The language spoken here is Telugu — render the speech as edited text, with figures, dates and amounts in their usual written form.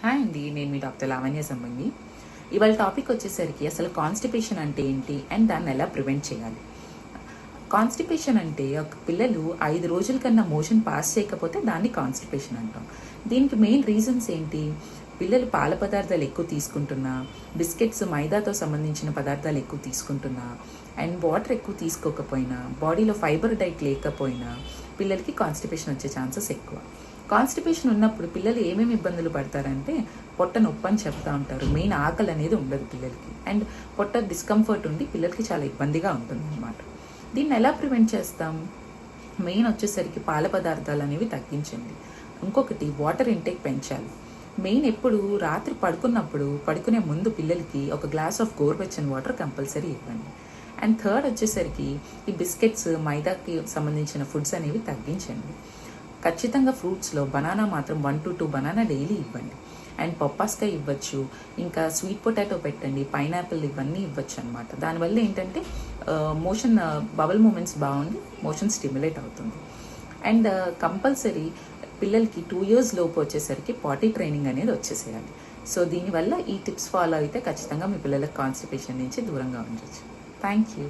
హాయ్ అండి, నేను మీ డాక్టర్ లావణ్య సంబంధి. ఇవాళ టాపిక్ వచ్చేసరికి అసలు కాన్స్టిపేషన్ అంటే ఏంటి అండ్ దాన్ని ఎలా ప్రివెంట్ చేయాలి. కాన్స్టిపేషన్ అంటే ఒక పిల్లలు 5 రోజుల కన్నా మోషన్ పాస్ చేయకపోతే దాన్ని కాన్స్టిపేషన్ అంటాం. దీనికి మెయిన్ రీజన్స్ ఏంటి? పిల్లలు పాల పదార్థాలు ఎక్కువ తీసుకుంటున్నా, బిస్కెట్స్ మైదాతో సంబంధించిన పదార్థాలు ఎక్కువ తీసుకుంటున్నా, అండ్ వాటర్ ఎక్కువ తీసుకోకపోయినా, బాడీలో ఫైబర్ డైట్ లేకపోయినా పిల్లలకి కాన్స్టిపేషన్ వచ్చే ఛాన్సెస్ ఎక్కువ. కాన్స్టిపేషన్ ఉన్నప్పుడు పిల్లలు ఏమేమి ఇబ్బందులు పడతారంటే పొట్ట నొప్పి అని చెప్తా ఉంటారు. మెయిన్ ఆకలి అనేది ఉండదు పిల్లలకి, అండ్ పొట్ట డిస్కంఫర్ట్ ఉండి పిల్లలకి చాలా ఇబ్బందిగా ఉంటుంది అనమాట. దీన్ని ఎలా ప్రివెంట్ చేస్తాం? మెయిన్ వచ్చేసరికి పాల పదార్థాలు అనేవి తగ్గించండి. ఇంకొకటి వాటర్ ఇంటేక్ పెంచాలి. మెయిన్ ఎప్పుడు రాత్రి పడుకునే ముందు పిల్లలకి ఒక గ్లాస్ ఆఫ్ గోరువెచ్చని వాటర్ కంపల్సరీ ఇవ్వండి. అండ్ థర్డ్ వచ్చేసరికి ఈ బిస్కెట్స్ మైదాకి సంబంధించిన ఫుడ్స్ అనేవి తగ్గించండి. ఖచ్చితంగా ఫ్రూట్స్లో బనానా మాత్రం 1 to 2 బనానా డైలీ ఇవ్వండి. అండ్ పప్పాస్కాయ ఇవ్వచ్చు, ఇంకా స్వీట్ పొటాటో పెట్టండి, పైనాపిల్ ఇవన్నీ ఇవ్వచ్చు అనమాట. దానివల్ల ఏంటంటే మోషన్ బబల్ మూమెంట్స్ బాగుండి మోషన్ స్టిమ్యులేట్ అవుతుంది. అండ్ కంపల్సరీ పిల్లలకి 2 years లోపు వచ్చేసరికి పాటీ ట్రైనింగ్ అనేది వచ్చేసేయాలి. సో దీనివల్ల ఈ టిప్స్ ఫాలో అయితే ఖచ్చితంగా మీ పిల్లలకు కాన్స్టిపేషన్ నుంచి దూరంగా ఉండొచ్చు. Thank you.